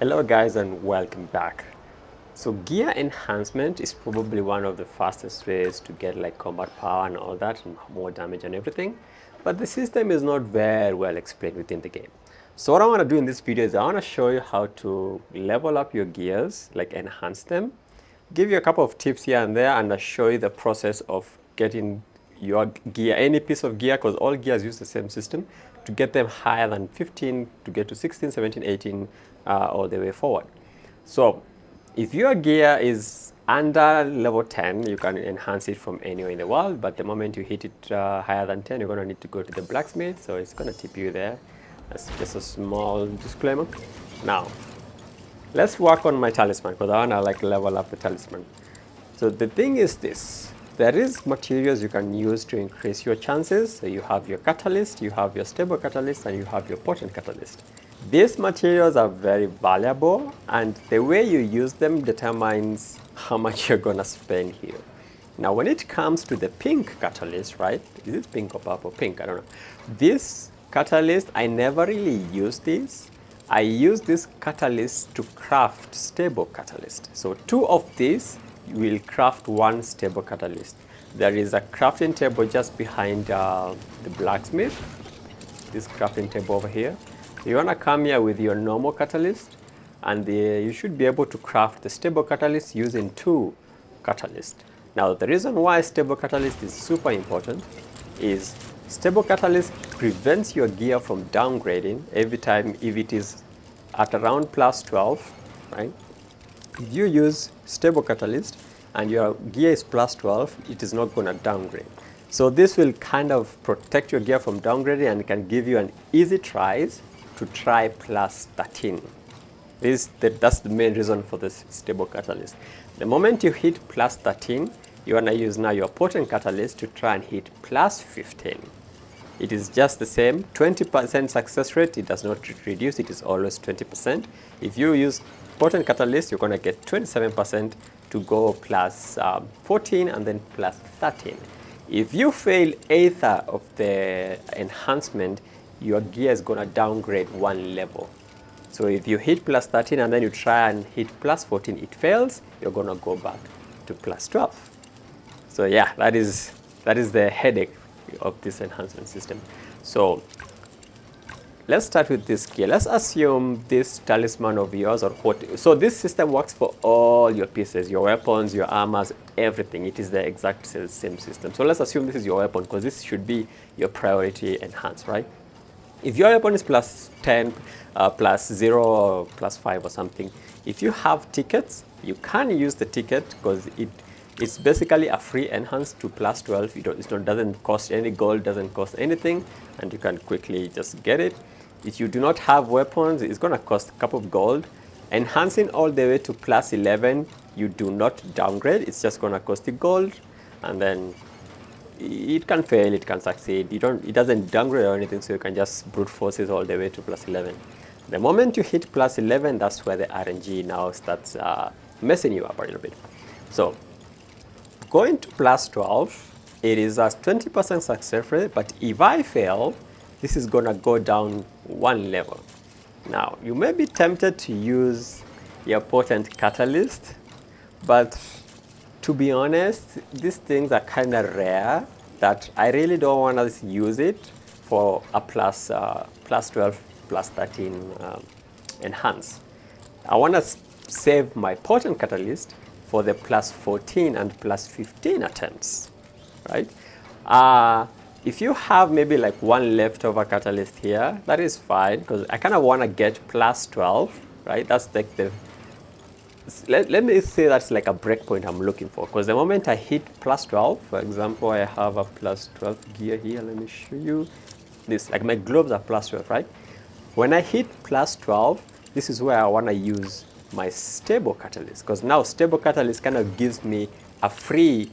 Hello guys and welcome back. So gear enhancement is probably one of the fastest ways to get like combat power and all that and more damage and everything. But the system is not very well explained within the game. So what I want to do in this video is I want to show you how to level up your gears, like enhance them, give you a couple of tips here and there, and I'll show you the process of getting your gear, any piece of gear, because all gears use the same system, to get them higher than 15, to get to 16, 17, 18, all the way forward. So if your gear is under level 10, you can enhance it from anywhere in the world, but the moment you hit it higher than 10, you're going to need to go to the blacksmith, so it's going to tip you there. That's just a small disclaimer. Now, let's work on my talisman, because I want to like level up the talisman. So the thing is this, there is materials you can use to increase your chances. So you have your catalyst, you have your stable catalyst, and you have your potent catalyst. These materials are very valuable, and the way you use them determines how much you're gonna spend here. Now, when it comes to the pink catalyst, right? Is it pink or purple? Pink, I don't know. This catalyst, I never really use this. I use this catalyst to craft stable catalyst. So 2 of these will craft 1 stable catalyst. There is a crafting table just behind the blacksmith. This crafting table over here. You want to come here with your normal catalyst, and you should be able to craft the stable catalyst using 2 catalysts. Now, the reason why stable catalyst is super important is stable catalyst prevents your gear from downgrading every time if it is at around plus 12, right? If you use stable catalyst and your gear is plus 12, it is not going to downgrade. So this will kind of protect your gear from downgrading and can give you an easy tries to try plus 13. That's the main reason for this stable catalyst. The moment you hit plus 13, you want to use now your potent catalyst to try and hit plus 15. It is just the same, 20% success rate, it does not reduce, it is always 20%. If you use potent catalyst, you're going to get 27% to go plus 14 and then plus 13. If you fail either of the enhancement, your gear is going to downgrade 1 level. So if you hit plus 13 and then you try and hit plus 14, it fails, you're going to go back to plus 12. So yeah, that is the headache of this enhancement system. So let's start with this gear. Let's assume this talisman of yours or what. So this system works for all your pieces, your weapons, your armors, everything. It is the exact same system. So let's assume this is your weapon, because this should be your priority enhance, right? If your weapon is plus 10, plus 0, or plus 5 or something, if you have tickets, you can use the ticket, because it's basically a free enhance to plus 12. It doesn't cost any gold, doesn't cost anything, and you can quickly just get it. If you do not have weapons, it's going to cost a couple of gold. Enhancing all the way to plus 11, you do not downgrade. It's just going to cost you gold, and then it can fail, it can succeed. It doesn't downgrade or anything, so you can just brute force it all the way to plus 11. The moment you hit plus 11, that's where the RNG now starts messing you up a little bit. So going to plus 12, it is a 20% success rate, but if I fail, this is going to go down 1 level. Now, you may be tempted to use your potent catalyst, but to be honest, these things are kind of rare that I really don't want to use it for a plus 12, plus 13 enhance. I want to save my potent catalyst for the plus 14 and plus 15 attempts, right? If you have maybe like 1 leftover catalyst here, that is fine, because I kind of want to get plus 12, right? That's like let me say that's like a breakpoint I'm looking for, because the moment I hit plus 12, for example, I have a plus 12 gear here. Let me show you this. Like my gloves are plus 12, right? When I hit plus 12, this is where I want to use my stable catalyst, because now stable catalyst kind of gives me a free,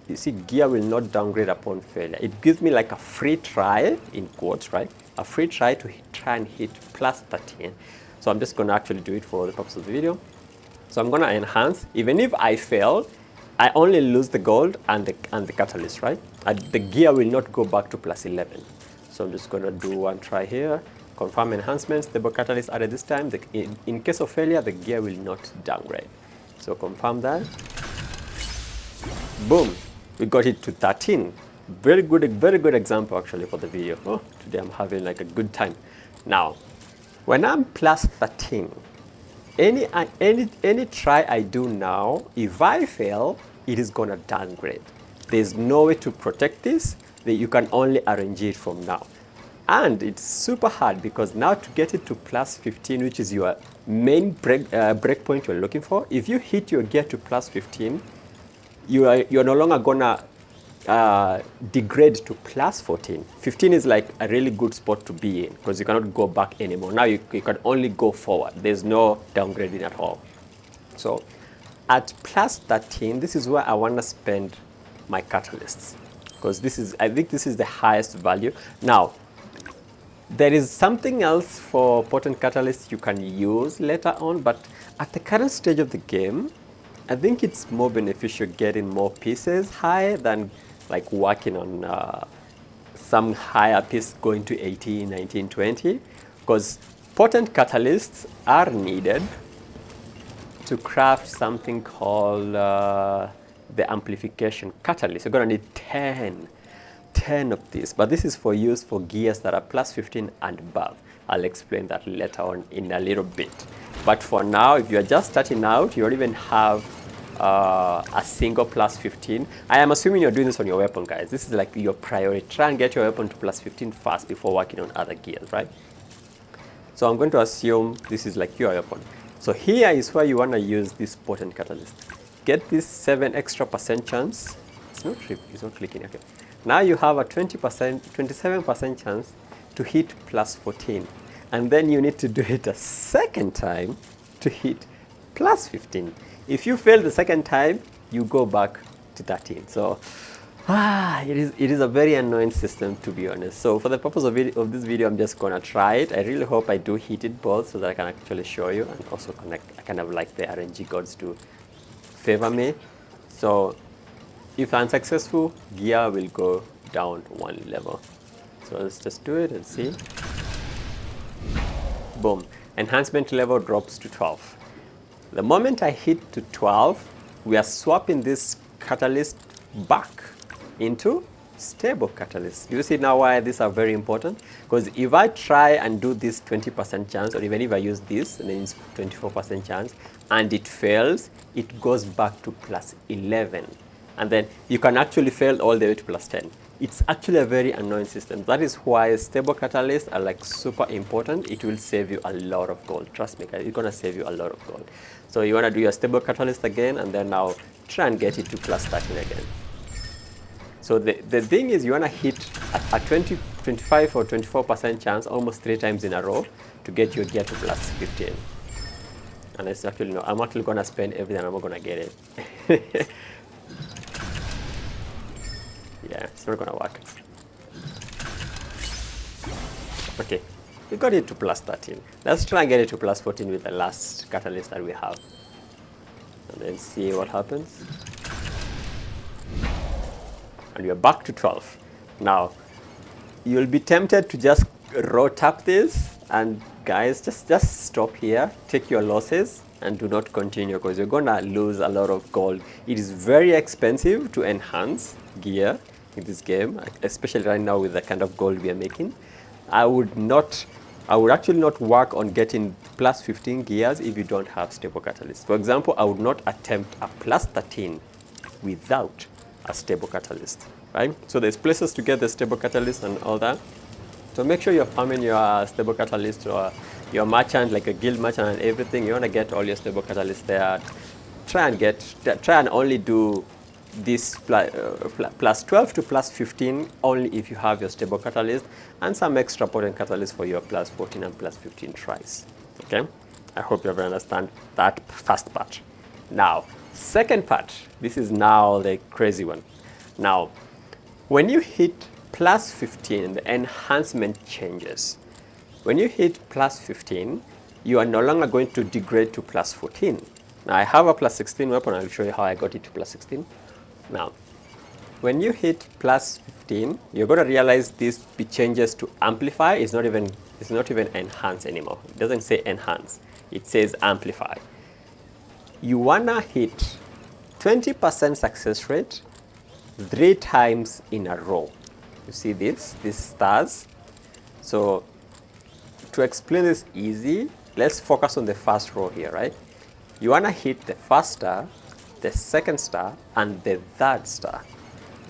you see, gear will not downgrade upon failure. It gives me like a free try, in quotes, right? A free try to try and hit plus 13. So I'm just going to actually do it for the purpose of the video. So I'm going to enhance. Even if I fail, I only lose the gold and the catalyst, right? The gear will not go back to plus 11. So I'm just going to do 1 try here. Confirm enhancements, stable catalyst added this time. In case of failure, the gear will not downgrade. So confirm that. Boom, we got it to 13. Very good example actually for the video. Oh, today I'm having like a good time. Now, when I'm plus 13, any try I do now, if I fail, it is gonna downgrade. There's no way to protect this. You can only arrange it from now. And it's super hard because now to get it to plus 15, which is your main breakpoint you're looking for, if you hit your gear to plus 15, you're no longer gonna degrade to plus 14. 15 is like a really good spot to be in because you cannot go back anymore. Now you can only go forward. There's no downgrading at all. So at plus 13, this is where I want to spend my catalysts because I think this is the highest value. Now, there is something else for potent catalysts you can use later on, but at the current stage of the game, I think it's more beneficial getting more pieces high than like working on some higher piece going to 18, 19, 20, because potent catalysts are needed to craft something called the amplification catalyst. You're going to need 10 of these, but this is for use for gears that are plus 15 and above. I'll explain that later on in a little bit. But for now, if you're just starting out, you don't even have a single plus 15. I am assuming you're doing this on your weapon, guys. This is like your priority. Try and get your weapon to plus 15 first before working on other gears, right? So I'm going to assume this is like your weapon. So here is where you want to use this potent catalyst. Get this 7% extra chance. It's not clicking, okay. Now you have a 27% chance to hit plus 14. And then you need to do it a second time to hit plus 15. If you fail the second time, you go back to 13. So it is a very annoying system, to be honest. So for the purpose of this video, I'm just gonna try it. I really hope I do hit it both so that I can actually show you and also connect. I kind of like the RNG gods to favor me. So if I'm successful, gear will go down one level. So let's just do it and see. Boom. Enhancement level drops to 12. The moment I hit to 12, we are swapping this catalyst back into stable catalyst. You see now why these are very important? Because if I try and do this 20% chance, or even if I use this, and then it's 24% chance, and it fails, it goes back to plus 11. And then you can actually fail all the way to plus 10. It's actually a very annoying system. That is why stable catalysts are like super important. It will save you a lot of gold. Trust me, guys, it's gonna save you a lot of gold. So you wanna do your stable catalyst again, and then now try and get it to plus 13 again. So the thing is, you wanna hit a 25 or 24% chance almost 3 times in a row to get your gear to plus 15. And it's actually no, I'm actually gonna spend everything, I'm not gonna get it. Yeah, it's not gonna work. Okay, we got it to plus 13. Let's try and get it to plus 14 with the last catalyst that we have. And then see what happens. And we're back to 12. Now, you'll be tempted to just roll tap this, and guys, just stop here, take your losses, and do not continue because you're gonna lose a lot of gold. It is very expensive to enhance gear in this game, especially right now with the kind of gold we are making. I would actually not work on getting plus 15 gears if you don't have stable catalyst. For example, I would not attempt a plus 13 without a stable catalyst, right? So there's places to get the stable catalyst and all that. So make sure you're farming your stable catalyst or your merchant, like a guild merchant and everything. You want to get all your stable catalysts there. Try and only do this plus 12 to plus 15 only if you have your stable catalyst, and some extra potent catalyst for your plus 14 and plus 15 tries. Okay, I hope you ever understand that first part. Now, second part, this is now the crazy one. Now, when you hit plus 15, the enhancement changes. When you hit plus 15, you are no longer going to degrade to plus 14. Now, I have a plus 16 weapon. I'll show you how I got it to plus 16. Now, when you hit plus 15, you're going to realize this changes to amplify. It's It's not even enhance anymore. It doesn't say enhance. It says amplify. You wanna hit 20% success rate 3 times in a row. You see these stars? So to explain this easy, let's focus on the first row here, right? You wanna hit the first star, the second star, and the third star.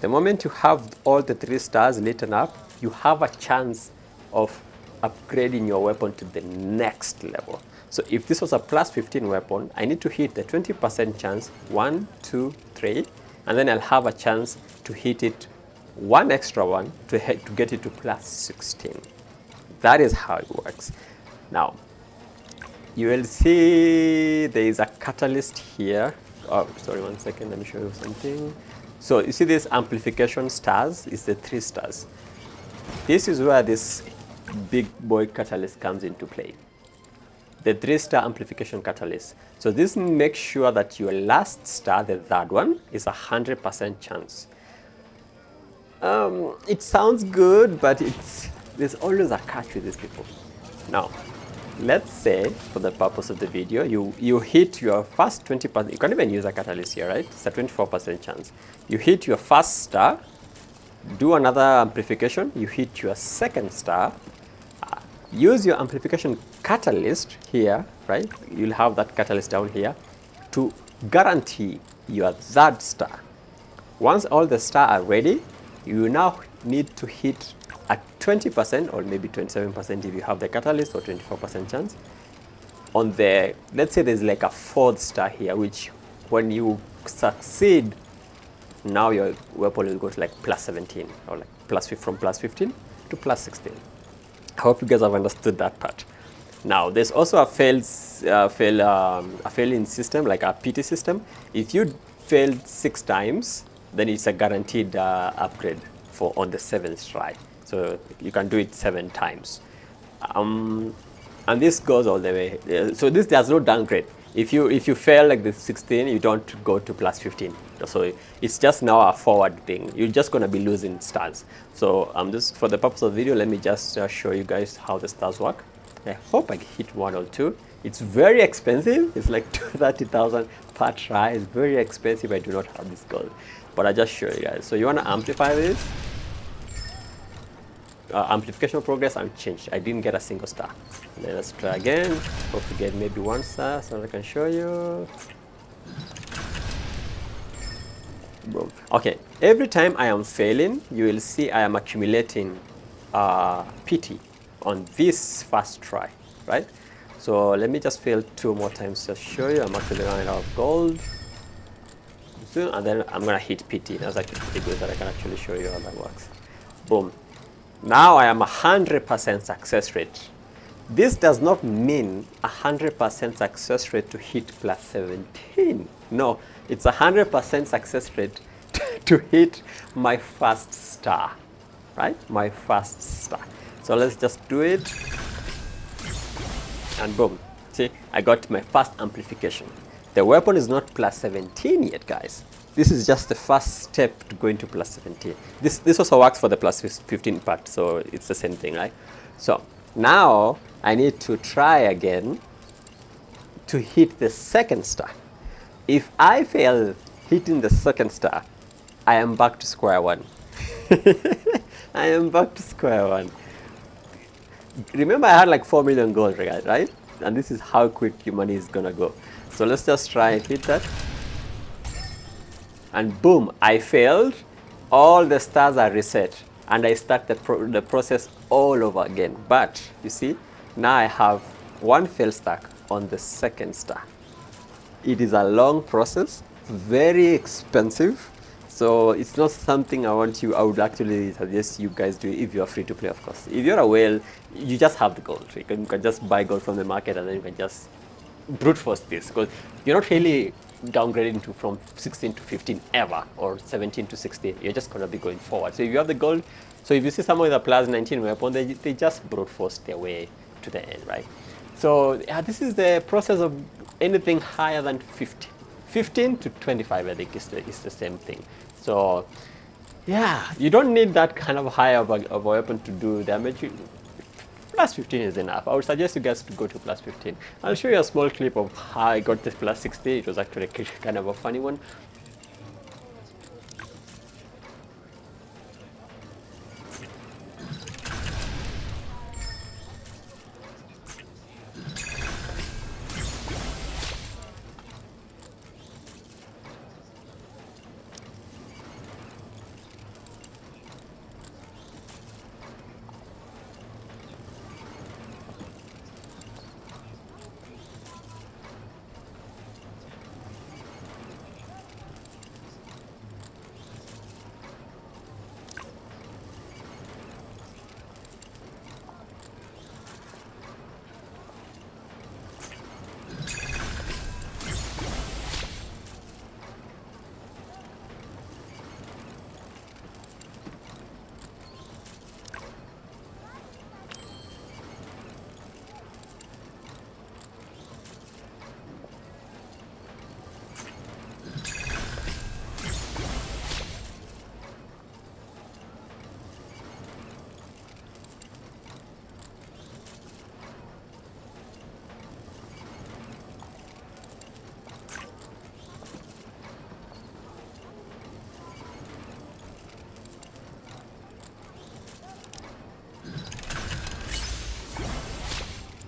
The moment you have all the 3 stars lit up, you have a chance of upgrading your weapon to the next level. So if this was a plus 15 weapon, I need to hit the 20% chance, 1, 2, 3, and then I'll have a chance to hit it one extra one to get it to plus 16. That is how it works. Now, you will see there is a catalyst here. Oh, sorry, one second, let me show you something. So you see this amplification stars is the 3 stars. This is where this big boy catalyst comes into play. The 3-star amplification catalyst. So this makes sure that your last star, the third one, is 100% chance. It sounds good, but there's always a catch with these people. Now, let's say, for the purpose of the video, you hit your first 20%. You can't even use a catalyst here, right? It's a 24% chance. You hit your first star, do another amplification, you hit your second star, use your amplification catalyst here, right? You'll have that catalyst down here to guarantee your third star. Once all the stars are ready, you now need to hit at 20% or maybe 27% if you have the catalyst, or 24% chance on the, let's say there's like a 4th star here, which when you succeed, now your weapon will go to like plus 17 or like from plus 15 to plus 16. I hope you guys have understood that part. Now, there's also a failing system, like a PT system. If you failed 6 times, then it's a guaranteed upgrade on the 7th try. So you can do it 7 times. And this goes all the way. So there's no downgrade. If you fail like the 16, you don't go to plus 15. So it's just now a forward thing. You're just going to be losing stars. So just for the purpose of the video, let me just show you guys how the stars work. I hope I hit 1 or 2. It's very expensive. It's like 30,000 per try. It's very expensive. I do not have this gold, but I just show you guys. So you want to amplify this. Amplification progress unchanged. I didn't get a single star. Then let's try again. Hope to get maybe 1 star so I can show you. Boom. Okay, every time I am failing, you will see I am accumulating PT on this first try, right? So let me just fail 2 more times to show you. I'm actually running out of gold. And then I'm gonna hit PT. That's actually pretty good that I can actually show you how that works. Boom. Now I am 100% success rate. This does not mean 100% success rate to hit plus 17. No, it's 100% success rate to hit my first star, right? My first star. So let's just do it. And boom. See, I got my first amplification. The weapon is not plus 17 yet, guys. This is just the first step to going to plus 17. This also works for the plus 15 part, so it's the same thing, right? So now I need to try again to hit the second star. If I fail hitting the second star, I am back to square one. I am back to square one. Remember, I had like 4 million gold, right? And this is how quick your money is gonna go. So let's just try and hit that. And boom, I failed. All the stars are reset. And I start the process all over again. But you see, now I have 1 fail stack on the second star. It is a long process, very expensive. So it's not something I would actually suggest you guys do if you're free to play, of course. If you're a whale, you just have the gold. You can just buy gold from the market and then you can just brute force this, because you're not really downgrading from 16 to 15 ever, or 17 to 16. You're just going to be going forward. So if you have the gold, so if you see someone with a plus 19 weapon, they just brute force their way to the end, right? So this is the process of anything higher than 15. 15 to 25, I think, is the same thing. So yeah, you don't need that kind of high of a weapon to do damage. plus 15 is enough. I would suggest you guys to go to plus 15. I'll show you a small clip of how I got this plus 60. It was actually kind of a funny one.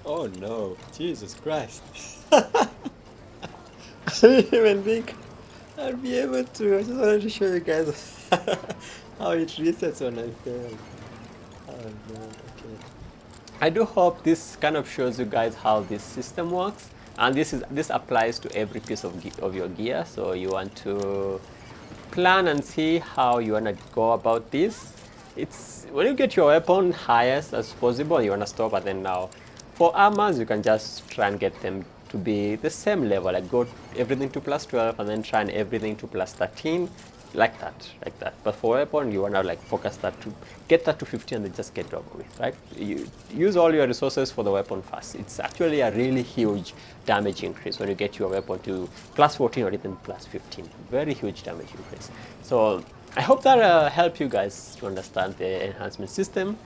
Oh no, Jesus Christ. I didn't even think I'd be able to. I just wanted to show you guys how it resets when I fail. Oh no, okay. I do hope this kind of shows you guys how this system works, and this applies to every piece of your gear. So you want to plan and see how you want to go about this. It's when you get your weapon highest as possible, you want to stop, and then now for armors you can just try and get them to be the same level, like go everything to plus 12 and then try and everything to plus 13, like that. But for weapon, you want to like focus that to get that to 50 and then just get it over with, right? You use all your resources for the weapon first. It's actually a really huge damage increase when you get your weapon to plus 14 or even plus 15. Very huge damage increase. So I hope that helped you guys to understand the enhancement system.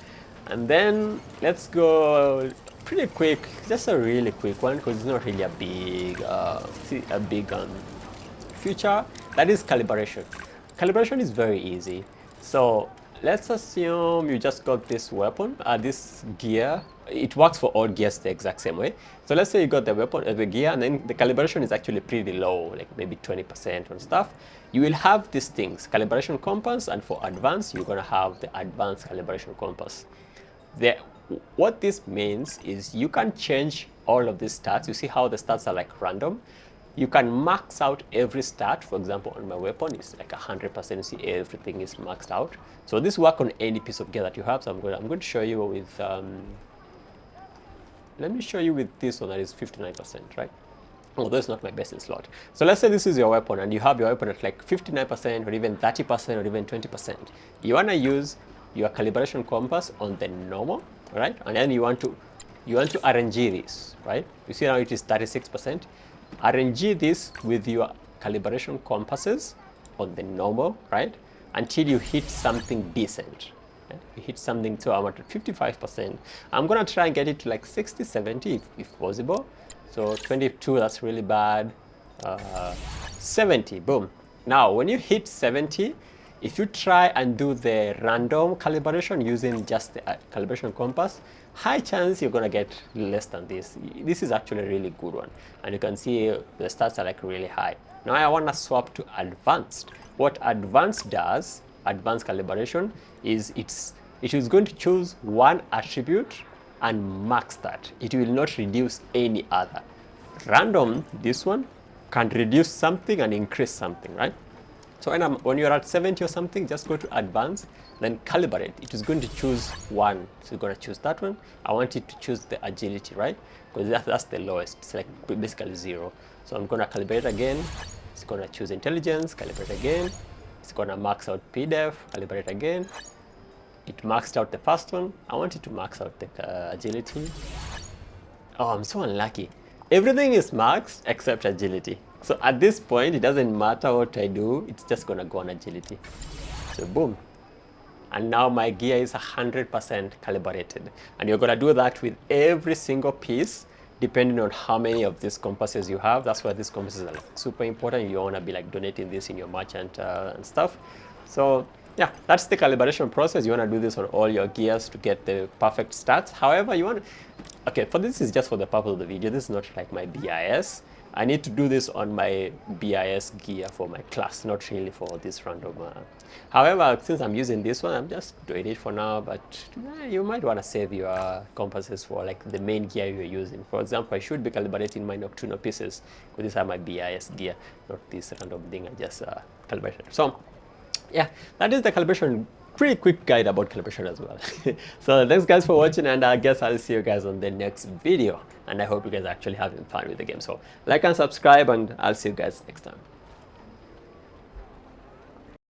And then let's go pretty quick, just a really quick one because it's not really a big feature. That is calibration. Calibration is very easy. So let's assume you just got this weapon, this gear. It works for all gears the exact same way. So let's say you got the weapon, the gear, and then the calibration is actually pretty low, like maybe 20% on stuff. You will have these things, calibration compass, and for advanced, you're gonna have the advanced calibration compass. What this means is you can change all of these stats. You see how the stats are like random? You can max out every stat. For example, on my weapon, it's like 100%. You see everything is maxed out. So this works on any piece of gear that you have. So I'm going to show you with, let me show you with this one that is 59%, right? Although it's not my best in slot. So let's say this is your weapon and you have your weapon at like 59% or even 30% or even 20%. You want to use your calibration compass on the normal, right? And then you want to RNG this, right? You see now it is 36%. RNG this with your calibration compasses on the normal, right? Until you hit something decent. Right? You hit something, so I'm at 55%. I'm gonna try and get it to like 60, 70 if possible. So 22, that's really bad. 70, boom. Now, when you hit 70, if you try and do the random calibration using just the calibration compass, high chance you're gonna get less than this. This is actually a really good one. And you can see the stats are like really high. Now I wanna swap to advanced. What advanced does, advanced calibration, is it is going to choose one attribute and max that. It will not reduce any other. Random, this one, can reduce something and increase something, right? So when you're at 70 or something, just go to advanced, then calibrate. It is going to choose one. So you're going to choose that one. I want it to choose the agility, right? Because that's the lowest. It's like basically 0. So I'm going to calibrate again. It's going to choose intelligence, calibrate again. It's going to max out PDEF, calibrate again. It maxed out the first one. I want it to max out the agility. Oh, I'm so unlucky. Everything is maxed except agility. So at this point, it doesn't matter what I do, it's just gonna go on agility. So boom, and now my gear is 100% calibrated. And you're going to do that with every single piece, depending on how many of these compasses you have. That's why these compasses are like super important. You want to be like donating this in your merchant and stuff. So yeah, that's the calibration process. You want to do this on all your gears to get the perfect stats. However, you want to, okay, for this is just for the purpose of the video. This is not like my BIS. I need to do this on my BIS gear for my class, not really for this random. However, since I'm using this one, I'm just doing it for now, but you might want to save your compasses for like the main gear you're using. For example, I should be calibrating my nocturnal pieces, because these are my BIS gear, not this random thing I just calibrated. So yeah, that is the calibration. Pretty quick guide about calibration as well. So thanks guys for watching, and I guess I'll see you guys on the next video. And I hope you guys are actually having fun with the game. So like and subscribe, and I'll see you guys next time.